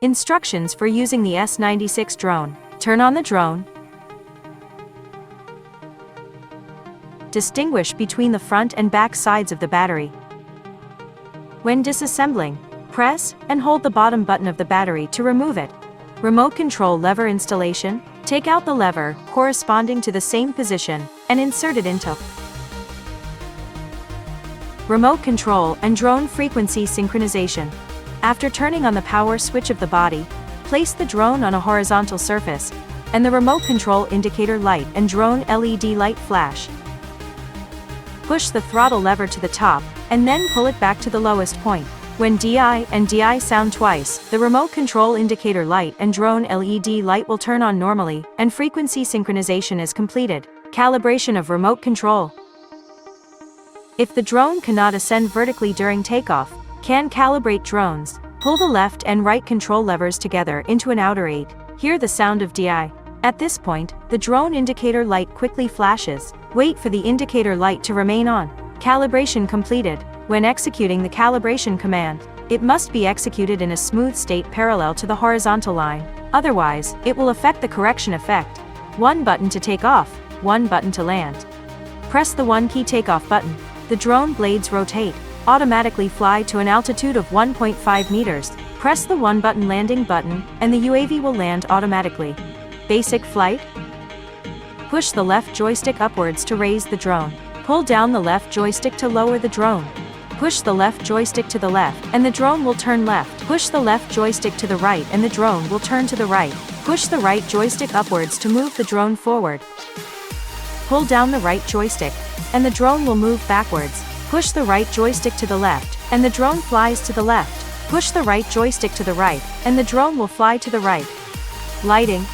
Instructions for using the S96 drone. Turn on the drone. Distinguish between the front and back sides of the battery. When disassembling, press and hold the bottom button of the battery to remove it. Remote control lever installation. Take out the lever corresponding to the same position and insert it into remote control and drone frequency synchronization. After turning on the power switch of the body, place the drone on a horizontal surface, and the remote control indicator light and drone LED light flash. Push the throttle lever to the top, and then pull it back to the lowest point. When DI and DI sound twice, the remote control indicator light and drone LED light will turn on normally, and frequency synchronization is completed. Calibration of remote control. If the drone cannot ascend vertically during takeoff, can calibrate drones. Pull the left and right control levers together into an outer 8. Hear the sound of DI. At this point, the drone indicator light quickly flashes. Wait for the indicator light to remain on. Calibration completed. When executing the calibration command, it must be executed in a smooth state parallel to the horizontal line. Otherwise, it will affect the correction effect. 1 button to take off, 1 button to land. Press the 1 key takeoff button. The drone blades rotate. Automatically fly to an altitude of 1.5 meters. Press the 1 button landing button, and the UAV will land automatically. Basic flight. Push the left joystick upwards to raise the drone. Pull down the left joystick to lower the drone. Push the left joystick to the left, and the drone will turn left. Push the left joystick to the right and the drone will turn to the right. Push the right joystick upwards to move the drone forward. Pull down the right joystick, and the drone will move backwards. Push the right joystick to the left, and the drone flies to the left. Push the right joystick to the right, and the drone will fly to the right. Lighting.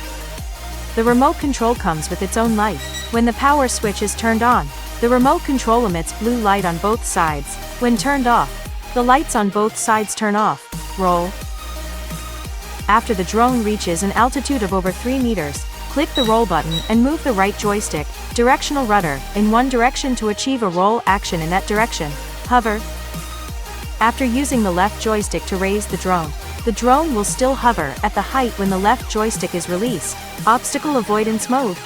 The remote control comes with its own light. When the power switch is turned on, the remote control emits blue light on both sides. When turned off, the lights on both sides turn off. Roll. After the drone reaches an altitude of over 3 meters, click the roll button and move the right joystick, directional rudder, in one direction to achieve a roll action in that direction. Hover. After using the left joystick to raise the drone will still hover at the height when the left joystick is released. Obstacle avoidance mode.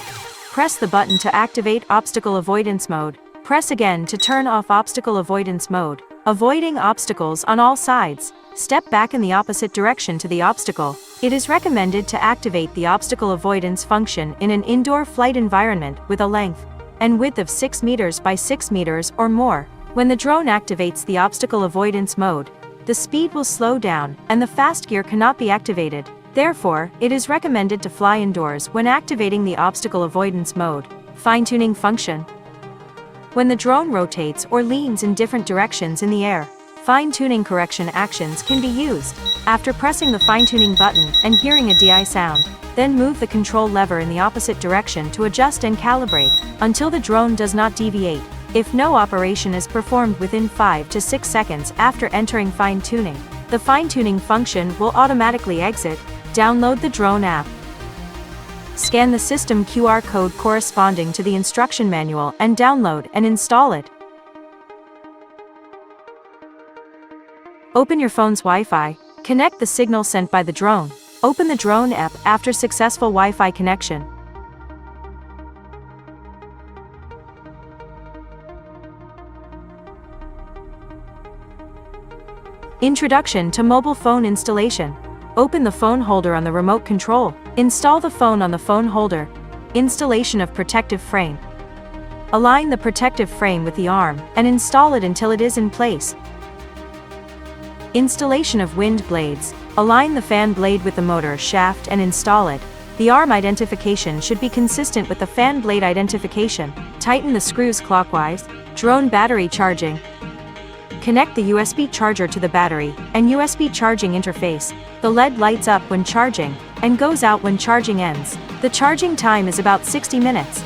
Press the button to activate obstacle avoidance mode. Press again to turn off obstacle avoidance mode. Avoiding obstacles on all sides. Step back in the opposite direction to the obstacle. It is recommended to activate the obstacle avoidance function in an indoor flight environment with a length and width of 6 meters by 6 meters or more. When the drone activates the obstacle avoidance mode, the speed will slow down and the fast gear cannot be activated. Therefore, it is recommended to fly indoors when activating the obstacle avoidance mode. Fine-tuning function. When the drone rotates or leans in different directions in the air, fine-tuning correction actions can be used. After pressing the fine-tuning button and hearing a DI sound, then move the control lever in the opposite direction to adjust and calibrate until the drone does not deviate. If no operation is performed within 5 to 6 seconds after entering fine-tuning, the fine-tuning function will automatically exit. Download the drone app. Scan the system QR code corresponding to the instruction manual and download and install it. Open your phone's Wi-Fi. Connect the signal sent by the drone. Open the drone app after successful Wi-Fi connection. Introduction to mobile phone installation. Open the phone holder on the remote control. Install the phone on the phone holder. Installation of protective frame. Align the protective frame with the arm and install it until it is in place. Installation of wind blades. Align the fan blade with the motor shaft and install it. The arm identification should be consistent with the fan blade identification. Tighten the screws clockwise. Drone battery charging. Connect the USB charger to the battery and USB charging interface. The LED lights up when charging and goes out when charging ends. The charging time is about 60 minutes.